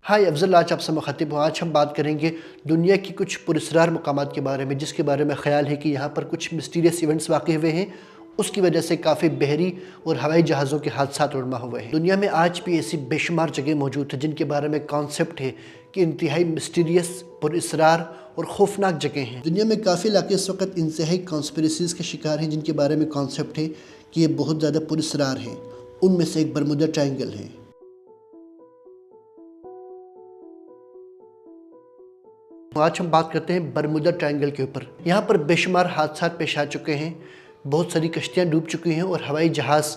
High افضل، آج آپ سے مخاطب ہوں۔ آج ہم بات کریں گے دنیا کی کچھ پراسرار مقامات کے بارے میں، جس کے بارے میں خیال ہے کہ یہاں پر کچھ مسٹیریس ایونٹس واقع ہوئے ہیں، اس کی وجہ سے کافی بحری اور ہوائی جہازوں کے حادثات رونما ہوئے ہیں۔ دنیا میں آج بھی ایسی بے شمار جگہ موجود ہیں جن کے بارے میں کانسیپٹ ہے کہ انتہائی مسٹیریس، پراسرار اور خوفناک جگہ ہیں۔ دنیا میں کافی علاقے اس وقت انتہائی کانسپریسیز کے شکار ہیں جن کے بارے میں کانسیپٹ ہے کہ یہ بہت زیادہ پراسرار ہیں۔ ان میں سے ایک برمودا ٹرائنگل ہے۔ آج ہم بات کرتے ہیں برمودا ٹرائنگل کے اوپر۔ یہاں پر بے شمار حادثات پیش آ چکے ہیں، بہت ساری کشتیاں ڈوب چکی ہیں اور ہوائی جہاز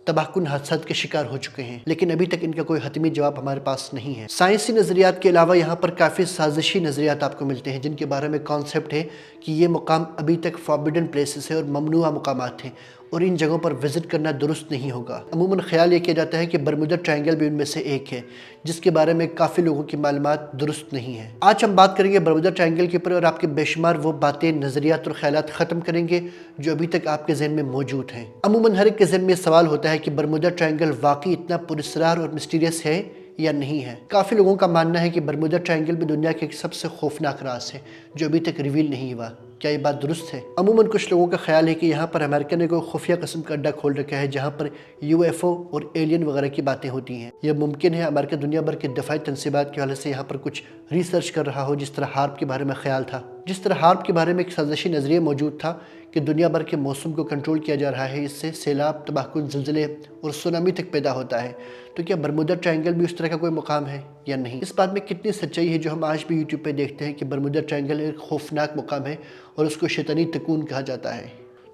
تباہ کن حادثات کے شکار ہو چکے ہیں، لیکن ابھی تک ان کا کوئی حتمی جواب ہمارے پاس نہیں ہے۔ سائنسی نظریات کے علاوہ یہاں پر کافی سازشی نظریات آپ کو ملتے ہیں جن کے بارے میں کانسیپٹ ہے کہ یہ مقام ابھی تک فاربیڈن پلیسز ہے اور ممنوعہ مقامات ہیں اور ان جگہوں پر وزٹ کرنا درست نہیں ہوگا۔ عموماً خیال یہ کیا جاتا ہے کہ برمودا ٹرائنگل بھی ان میں سے ایک ہے، جس کے بارے میں کافی لوگوں کی معلومات درست نہیں ہیں۔ آج ہم بات کریں گے برمودا ٹرائنگل کے اوپر اور آپ کے بے شمار وہ باتیں، نظریات اور خیالات ختم کریں گے جو ابھی تک آپ کے ذہن میں موجود ہیں۔ عموماً ہر ایک کے ذہن میں سوال ہوتا ہے کہ برمودا ٹرائنگل واقعی اتنا پراسرار اور مسٹیریس ہے یا نہیں ہے۔ کافی لوگوں کا ماننا ہے کہ برمودا ٹرائنگل بھی دنیا کے ایک سب سے خوفناک راز ہے جو ابھی تک ریویل نہیں ہوا۔ کیا یہ بات درست ہے؟ عموماً کچھ لوگوں کا خیال ہے کہ یہاں پر امریکہ نے کوئی خفیہ قسم کا اڈہ کھول رکھا ہے جہاں پر یو ایف او اور ایلین وغیرہ کی باتیں ہوتی ہیں۔ یہ ممکن ہے امریکہ دنیا بھر کے دفاعی تنصیبات کے حوالے سے یہاں پر کچھ ریسرچ کر رہا ہو، جس طرح ہارپ کے بارے میں خیال تھا، جس طرح ہارپ کے بارے میں ایک سازشی نظریہ موجود تھا کہ دنیا بھر کے موسم کو کنٹرول کیا جا رہا ہے، اس سے سیلاب، تباہ کن زلزلے اور سونامی تک پیدا ہوتا ہے۔ تو کیا برمودا ٹرائنگل بھی اس طرح کا کوئی مقام ہے یا نہیں؟ اس بات میں کتنی سچائی ہے جو ہم آج بھی یوٹیوب پہ دیکھتے ہیں کہ برمودا ٹرائنگل ایک خوفناک مقام ہے اور اس کو شیطانی تکون کہا جاتا ہے۔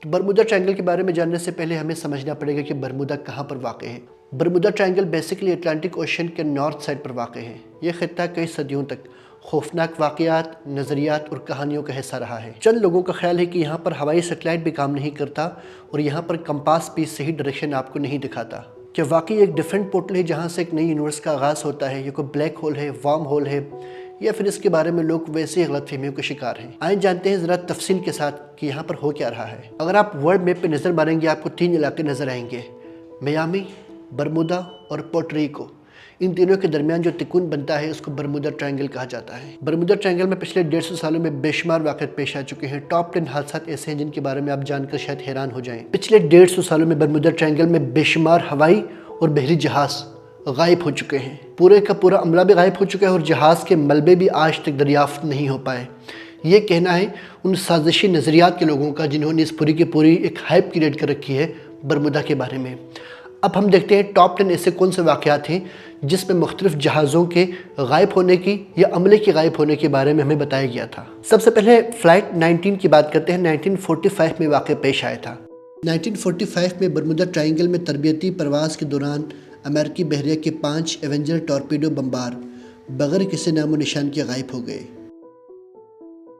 تو برمودا ٹرائنگل کے بارے میں جاننے سے پہلے ہمیں سمجھنا پڑے گا کہ برمودا کہاں پر واقع ہے۔ Bermuda triangle basically Atlantic ocean کے نارتھ سائڈ پر واقع ہے۔ یہ خطہ کئی صدیوں تک خوفناک واقعات، نظریات اور کہانیوں کا حصہ رہا ہے۔ چند لوگوں کا خیال ہے کہ یہاں پر ہوائی سیٹلائٹ بھی کام نہیں کرتا اور یہاں پر کمپاس بھی صحیح ڈائریکشن آپ کو نہیں دکھاتا۔ کیا واقعی ایک ڈیفرنٹ پورٹل ہے جہاں سے ایک نئی یونیورس کا آغاز ہوتا ہے، یا کوئی بلیک ہول ہے، وارم ہول ہے، یا پھر اس کے بارے میں لوگ ویسے غلط فہمیوں کے شکار ہیں؟ آئیں جانتے ہیں ذرا تفصیل کے ساتھ کہ یہاں پر ہو کیا رہا ہے۔ اگر آپ ورلڈ میپ پہ نظر ماریں گے آپ کو 3 علاقے نظر آئیں گے: میامی، برمودا اور پورٹریکو۔ ان تینوں کے درمیان جو تکون بنتا ہے اس کو برمودا ٹرائنگل کہا جاتا ہے۔ برمودا ٹرائنگل میں پچھلے 150 سالوں میں بے شمار واقعات پیش آ چکے ہیں۔ ٹاپ 10 حادثات ایسے ہیں جن کے بارے میں آپ جان کر شاید حیران ہو جائیں۔ پچھلے 150 سالوں میں برمودا ٹرائنگل میں بے شمار ہوائی اور بحری جہاز غائب ہو چکے ہیں۔ پورے کا پورا عملہ بھی غائب ہو چکا ہے اور جہاز کے ملبے بھی آج تک دریافت نہیں ہو پائے۔ یہ کہنا ہے ان سازشی نظریات کے لوگوں کا جنہوں نے اس پوری کی پوری ایک ہائپ کریٹ کر رکھی ہے برمودا کے بارے میں۔ اب ہم دیکھتے ہیں ٹاپ 10 ایسے کون سے واقعات ہیں جس میں مختلف جہازوں کے غائب ہونے کی یا عملے کے غائب ہونے کے بارے میں ہمیں بتایا گیا تھا۔ سب سے پہلے فلائٹ 19 کی بات کرتے ہیں۔ 1945 میں واقع پیش آیا تھا۔ 1945 میں برمودا ٹرائنگل میں تربیتی پرواز کے دوران امریکی بحریہ کے 5 ایونجر ٹارپیڈو بمبار بغیر کسی نام و نشان کے غائب ہو گئے۔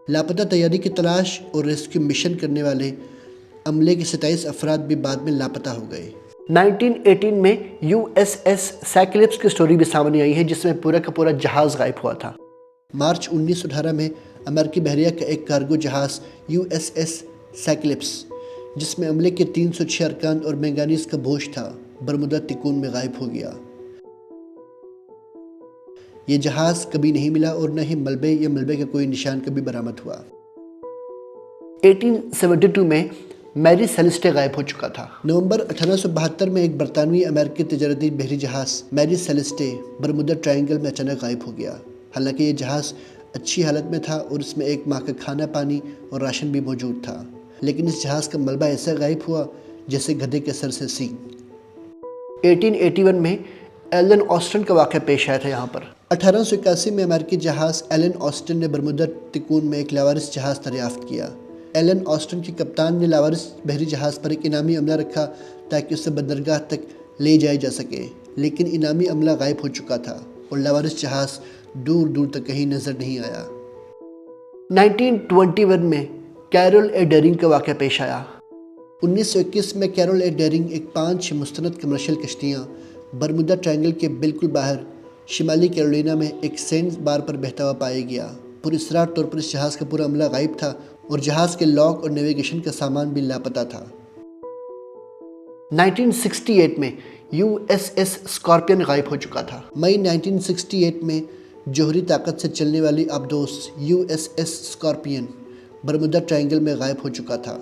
لاپتہ طیارے کی تلاش اور ریسکیو مشن کرنے والے عملے کے 27 افراد بھی بعد میں لاپتہ ہو گئے۔ 1918 میں یو ایس ایس سائکلپس کی سٹوری بھی سامنے آئی ہے جس میں پورا کا پورا جہاز غائب ہوا تھا۔ مارچ 1918 میں امریکی بحریہ کا ایک کارگو جہاز یو ایس ایس سائکلپس، جس میں عملے کے 306 ارکان اور مینگنیز کا بوجھ تھا، برمودا تکون میں غائب ہو گیا۔ یہ جہاز کبھی نہیں ملا اور نہ ہی ملبے یا ملبے کا کوئی نشان کبھی برآمد ہوا۔ 1872 میں میری سیلسٹے غائب ہو چکا تھا۔ نومبر 1872 میں ایک برطانوی امریکی تجارتی بحری جہاز میری سیلسٹے برمودا ٹرائنگل میں اچانک غائب ہو گیا۔ حالانکہ یہ جہاز اچھی حالت میں تھا اور اس میں 1 ماہ کا کھانا، پانی اور راشن بھی موجود تھا، لیکن اس جہاز کا ملبہ ایسا غائب ہوا جیسے گدھے کے سر سے سینگ۔ 1881 میں ایلن آسٹن کا واقعہ پیش آیا تھا یہاں پر۔ 1881 میں امریکی جہاز ایلن آسٹن نے برمودا تکون میں ایک لاوارث جہاز دریافت کیا۔ ایلن آسٹن کے کپتان نے لاوارث بحری جہاز پر ایک انعامی عملہ رکھا تاکہ اسے بندرگاہ تک لے جایا جا سکے، لیکن انعامی عملہ غائب ہو چکا تھا اور لاوارث جہاز دور دور تک کہیں نظر نہیں آیا۔ 1921 میں کیرول اے ڈیرنگ کا واقعہ پیش آیا۔ 1921 میں کیرول اے ڈیرنگ ایک 5 مستند کمرشل کشتیاں برمودا ٹرائنگل کے بالکل باہر شمالی کیرولینا میں ایک سینڈ بار پر بہتا ہوا پایا گیا۔ پراسرار طور پر اس جہاز کا پورا عملہ غائب تھا اور جہاز کے لاک اور نیویگیشن کا سامان بھی لاپتہ تھا۔ 1968 میں USS اسکارپین غائب ہو چکا تھا۔ مئی 1968 میں جوہری طاقت سے چلنے والی آبدوس USS اسکارپین برمودا ٹرائنگل میں غائب ہو چکا تھا۔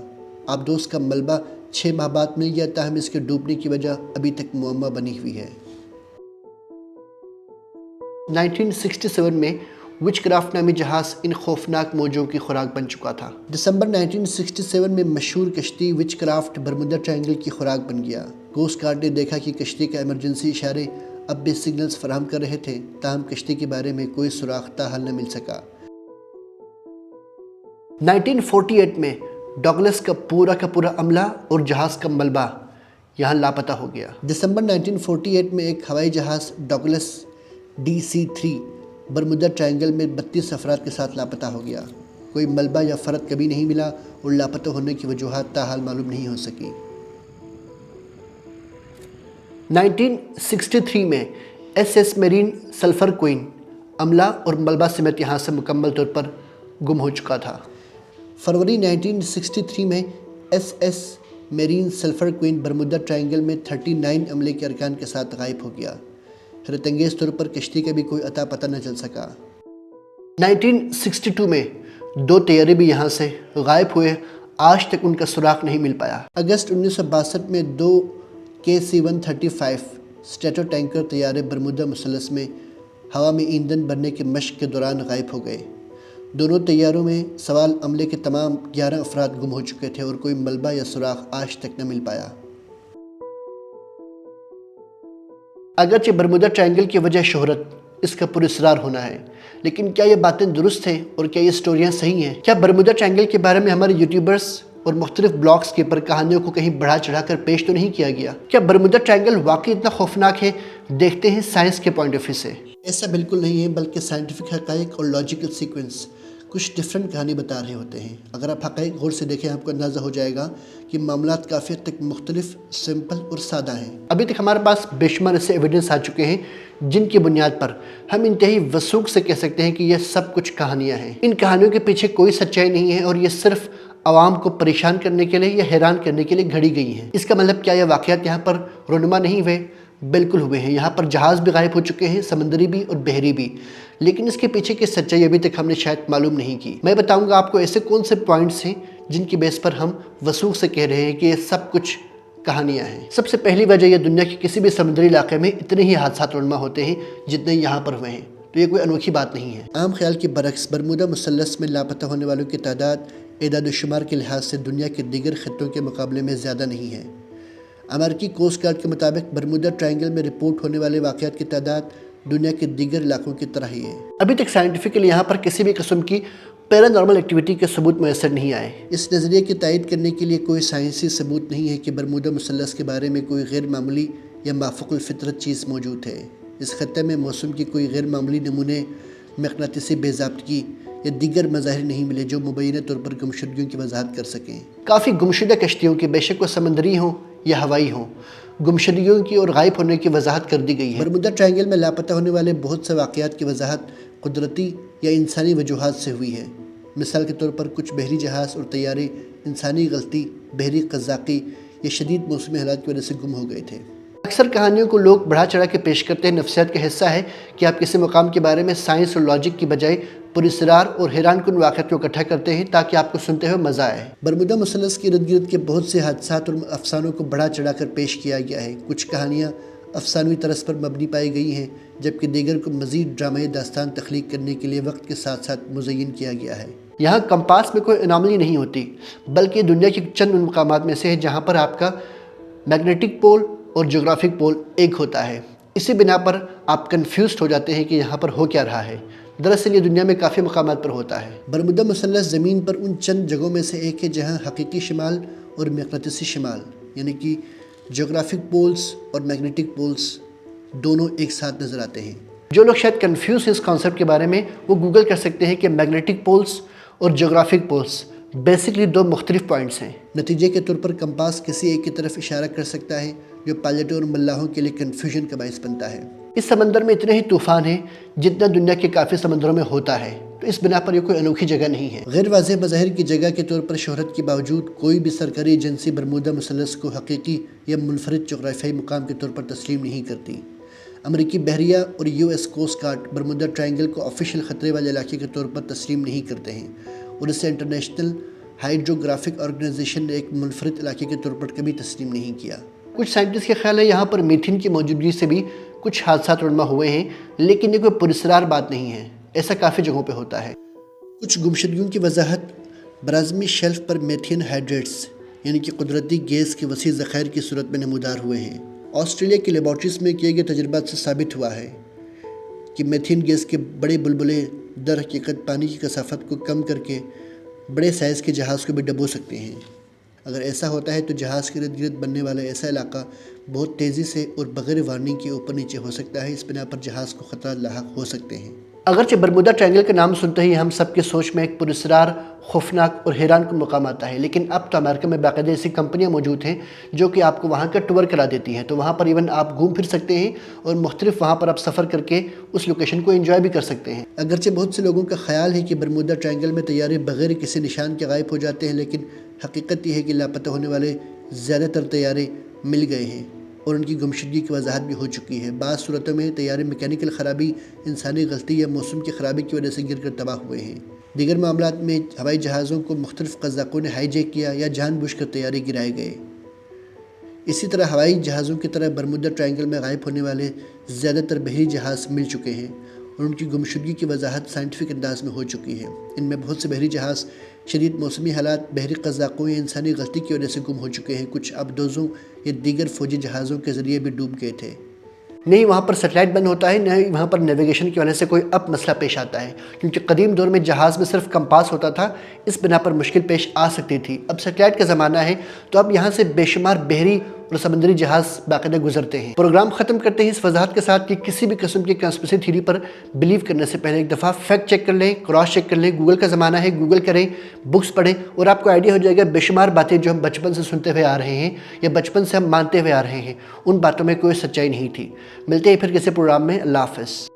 آبدوس کا ملبہ 6 ماہ بعد مل گیا، تاہم اس کے ڈوبنے کی وجہ ابھی تک معمہ بنی ہوئی ہے۔ 1967 میں وچ کرافٹ نامی جہاز ان خوفناک موجوں کی خوراک بن چکا تھا۔ دسمبر 1967 میں مشہور کشتی وچ کرافٹ برمودا ٹرائنگل کی خوراک بن گیا۔ کوسٹ گارڈ نے دیکھا کہ کشتی کا ایمرجنسی اشارے اب بھی سگنلز فراہم کر رہے تھے، تاہم کشتی کے بارے میں کوئی سراغ تاحال نہ مل سکا۔ 1948 میں ڈگلس کا پورا عملہ اور جہاز کا ملبہ یہاں لاپتہ ہو گیا۔ دسمبر 1948 میں ایک ہوائی جہاز ڈگلس DC-3 برمودا ٹرائنگل میں 32 افراد کے ساتھ لاپتہ ہو گیا۔ کوئی ملبہ یا فرد کبھی نہیں ملا اور لاپتہ ہونے کی وجوہات تاحال معلوم نہیں ہو سکی۔ 1963 میں SS میرین سلفر کوئن عملہ اور ملبہ سمیت یہاں سے مکمل طور پر گم ہو چکا تھا۔ فروری 1963 میں SS marine sulphur queen Bermuda triangle میں 39 عملے کے ارکان کے ساتھ غائب ہو گیا۔ حیرت انگیز طور پر کشتی کا بھی کوئی اتا پتہ نہ چل سکا۔ 1962 میں 2 طیارے بھی یہاں سے غائب ہوئے، آج تک ان کا سراغ نہیں مل پایا۔ اگست 1962 میں 2 KC-135 سٹریٹو ٹینکر طیارے برمودا مثلث میں ہوا میں ایندھن بھرنے کے مشق کے دوران غائب ہو گئے۔ دونوں طیاروں میں سوار عملے کے تمام 11 افراد گم ہو چکے تھے اور کوئی ملبہ یا سراغ آج تک نہ مل پایا۔ اگرچہ برمودا ٹرائنگل کی وجہ شہرت اس کا پراسرار ہونا ہے، لیکن کیا یہ باتیں درست ہیں اور کیا یہ سٹوریاں صحیح ہیں؟ کیا برمودا ٹرائنگل کے بارے میں ہمارے یوٹیوبرز اور مختلف بلاگز کے پر کہانیوں کو کہیں بڑھا چڑھا کر پیش تو نہیں کیا گیا؟ کیا برمودا ٹرائنگل واقعی اتنا خوفناک ہے؟ دیکھتے ہیں سائنس کے پوائنٹ آف ویو سے۔ ایسا بالکل نہیں ہے، بلکہ سائنٹیفک حقائق اور لاجیکل سیکوینس کچھ ڈیفرنٹ کہانی بتا رہے ہوتے ہیں۔ اگر آپ حقائق غور سے دیکھیں، آپ کو اندازہ ہو جائے گا کہ معاملات کافی حد تک مختلف، سمپل اور سادہ ہیں۔ ابھی تک ہمارے پاس بے شمار ایسے ایویڈنس آ چکے ہیں جن کی بنیاد پر ہم انتہائی وثوق سے کہہ سکتے ہیں کہ یہ سب کچھ کہانیاں ہیں۔ ان کہانیوں کے پیچھے کوئی سچائی نہیں ہے اور یہ صرف عوام کو پریشان کرنے کے لیے یا حیران کرنے کے لیے گھڑی گئی ہیں۔ اس کا مطلب کیا یہ واقعات یہاں پر رونما نہیں ہوئے؟ بالکل ہوئے ہیں۔ یہاں پر جہاز بھی غائب ہو چکے ہیں، سمندری بھی اور بحری بھی، لیکن اس کے پیچھے کی سچائی ابھی تک ہم نے شاید معلوم نہیں کی۔ میں بتاؤں گا آپ کو ایسے کون سے پوائنٹس ہیں جن کی بیس پر ہم وثوق سے کہہ رہے ہیں کہ یہ سب کچھ کہانیاں ہیں۔ سب سے پہلی وجہ یہ دنیا کے کسی بھی سمندری علاقے میں اتنے ہی حادثات رونما ہوتے ہیں جتنے یہاں پر ہوئے ہیں، تو یہ کوئی انوکھی بات نہیں ہے۔ عام خیال کے برعکس برمودا مثلث میں لاپتہ ہونے والوں کی تعداد اعداد و شمار کے لحاظ سے دنیا کے دیگر خطوں کے مقابلے میں زیادہ نہیں ہے۔ امریکی کوسٹ گارڈ کے مطابق برمودا ٹرائنگل میں رپورٹ ہونے والے واقعات کی تعداد دنیا کے دیگر علاقوں کی طرح ہی ہے۔ ابھی تک سائنٹیفکلی یہاں پر کسی بھی قسم کی پیرا نارمل ایکٹیویٹی کے ثبوت میسر نہیں آئے۔ اس نظریے کی تائید کرنے کے لیے کوئی سائنسی ثبوت نہیں ہے کہ برمودا مثلث کے بارے میں کوئی غیر معمولی یا مافوق الفطرت چیز موجود ہے۔ اس خطے میں موسم کی کوئی غیر معمولی نمونے، مقناطیسی بے ضابطگی یا دیگر مظاہر نہیں ملے جو مبینہ طور پر گمشدگیوں کی وضاحت کر سکیں۔ کافی گمشدہ کشتیوں کی، بے شک وہ سمندری ہوں یا ہوائی ہوں، گمشدگیوں کی اور غائب ہونے کی وضاحت کر دی گئی ہے۔ برمودا ٹرائنگل میں لاپتہ ہونے والے بہت سے واقعات کی وضاحت قدرتی یا انسانی وجوہات سے ہوئی ہے۔ مثال کے طور پر کچھ بحری جہاز اور طیارے انسانی غلطی، بحری قزاقی یا شدید موسمی حالات کی وجہ سے گم ہو گئے تھے۔ اکثر کہانیوں کو لوگ بڑھا چڑھا کے پیش کرتے ہیں۔ نفسیات کا حصہ ہے کہ آپ کسی مقام کے بارے میں سائنس اور لاجک کی بجائے پراسرار اور حیران کن واقعات کو اکٹھا کرتے ہیں تاکہ آپ کو سنتے ہوئے مزہ آئے۔ برمودا مثلث کے ارد گرد کے بہت سے حادثات اور افسانوں کو بڑھا چڑھا کر پیش کیا گیا ہے۔ کچھ کہانیاں افسانوی طرز پر مبنی پائی گئی ہیں، جبکہ دیگر کو مزید ڈرامائی داستان تخلیق کرنے کے لیے وقت کے ساتھ ساتھ مزین کیا گیا ہے۔ یہاں کمپاس میں کوئی اناملی نہیں ہوتی، بلکہ دنیا کے چند ان مقامات میں سے ہے جہاں پر آپ کا میگنیٹک پول اور جغرافک پول ایک ہوتا ہے۔ اسی بنا پر آپ کنفیوزڈ ہو جاتے ہیں کہ یہاں پر ہو کیا رہا ہے۔ دراصل یہ دنیا میں کافی مقامات پر ہوتا ہے۔ برمودا مثلث زمین پر ان چند جگہوں میں سے ایک ہے جہاں حقیقی شمال اور مقناطیسی شمال، یعنی کہ جغرافک پولز اور میگنیٹک پولز دونوں ایک ساتھ نظر آتے ہیں۔ جو لوگ شاید کنفیوز ہیں اس کانسیپٹ کے بارے میں، وہ گوگل کر سکتے ہیں کہ میگنیٹک پولز اور جغرافک پولز بیسکلی 2 مختلف پوائنٹس ہیں۔ نتیجے کے طور پر کمپاس کسی ایک کی طرف اشارہ کر سکتا ہے، جو پائلٹوں اور ملاحوں کے لیے کنفیوژن کا باعث بنتا ہے۔ اس سمندر میں اتنے ہی طوفان ہیں جتنا دنیا کے کافی سمندروں میں ہوتا ہے، تو اس بنا پر یہ کوئی انوکھی جگہ نہیں ہے۔ غیر واضح بظاہر کی جگہ کے طور پر شہرت کے باوجود کوئی بھی سرکاری ایجنسی برمودا مثلث کو حقیقی یا منفرد جغرافیائی مقام کے طور پر تسلیم نہیں کرتی۔ امریکی بحریہ اور U S coast guard Bermuda triangle کو آفیشیل خطرے والے علاقے کے طور پر تسلیم نہیں کرتے ہیں، اور اسے انٹرنیشنل ہائیڈروگرافک آرگنائزیشن نے ایک منفرد علاقے کے طور پر کبھی تسلیم نہیں کیا۔ کچھ سائنٹسٹ کے خیال ہے یہاں پر میتھین کی موجودگی سے بھی کچھ حادثات رونما ہوئے ہیں، لیکن یہ کوئی پراسرار بات نہیں ہے، ایسا کافی جگہوں پہ ہوتا ہے۔ کچھ گمشدگیوں کی وضاحت براعظمی شیلف پر میتھین ہائیڈریٹس یعنی کہ قدرتی گیس کے وسیع ذخائر کی صورت میں نمودار ہوئے ہیں۔ آسٹریلیا کی لیبارٹریز میں کیے گئے تجربات سے ثابت ہوا ہے کہ میتھین گیس کے بڑے بلبلے در حقیقت پانی کی کثافت کو کم کر کے بڑے سائز کے جہاز کو بھی ڈبو سکتے ہیں۔ اگر ایسا ہوتا ہے تو جہاز کے ارد گرد بننے والا ایسا علاقہ بہت تیزی سے اور بغیر وارننگ کے اوپر نیچے ہو سکتا ہے، اس بنا پر جہاز کو خطرات لاحق ہو سکتے ہیں۔ اگرچہ برمودا ٹرائنگل کا نام سنتے ہی ہم سب کے سوچ میں ایک پراسرار، خوفناک اور حیران کن مقام آتا ہے، لیکن اب تو امریکہ میں باقاعدہ ایسی کمپنیاں موجود ہیں جو کہ آپ کو وہاں کا ٹور کرا دیتی ہیں، تو وہاں پر ایون آپ گھوم پھر سکتے ہیں اور مختلف وہاں پر آپ سفر کر کے اس لوکیشن کو انجوائے بھی کر سکتے ہیں۔ اگرچہ بہت سے لوگوں کا خیال ہے کہ برمودا ٹرائنگل میں طیارے بغیر کسی نشان کے غائب ہو جاتے ہیں، لیکن حقیقت یہ ہے کہ لاپتہ ہونے والے زیادہ تر طیارے مل گئے ہیں اور ان کی گمشدگی کی وضاحت بھی ہو چکی ہے۔ بعض صورتوں میں طیارے میکینیکل خرابی، انسانی غلطی یا موسم کی خرابی کی وجہ سے گر کر تباہ ہوئے ہیں۔ دیگر معاملات میں ہوائی جہازوں کو مختلف قزاقوں نے ہائی جیک کیا یا جان بوجھ کر طیارے گرائے گئے۔ اسی طرح ہوائی جہازوں کی طرح برمودا ٹرائنگل میں غائب ہونے والے زیادہ تر بحری جہاز مل چکے ہیں اور ان کی گمشدگی کی وضاحت سائنٹیفک انداز میں ہو چکی ہے۔ ان میں بہت سے بحری جہاز شدید موسمی حالات، بحری قزاقوں یا انسانی غلطی کی وجہ سے گم ہو چکے ہیں۔ کچھ آبدوزوں یا دیگر فوجی جہازوں کے ذریعے بھی ڈوب گئے تھے۔ نہیں وہاں پر سیٹلائٹ بند ہوتا ہے، نہ ہی وہاں پر نیویگیشن کی وجہ سے کوئی اب مسئلہ پیش آتا ہے، کیونکہ قدیم دور میں جہاز میں صرف کمپاس ہوتا تھا، اس بنا پر مشکل پیش آ سکتی تھی۔ اب سیٹلائٹ کا زمانہ ہے تو اب یہاں سے بے شمار بحری اور سمندری جہاز باقاعدہ گزرتے ہیں۔ پروگرام ختم کرتے ہیں اس وضاحت کے ساتھ کہ کسی بھی قسم کی کنسپریسی تھیوری پر بلیو کرنے سے پہلے ایک دفعہ فیکٹ چیک کر لیں، کراس چیک کر لیں۔ گوگل کا زمانہ ہے، گوگل کریں، بکس پڑھیں اور آپ کو آئیڈیا ہو جائے گا بے شمار باتیں جو ہم بچپن سے سنتے ہوئے آ رہے ہیں یا بچپن سے ہم مانتے ہوئے آ رہے ہیں، ان باتوں میں کوئی سچائی نہیں تھی۔ ملتے ہیں پھر کسی پروگرام میں۔ اللہ حافظ۔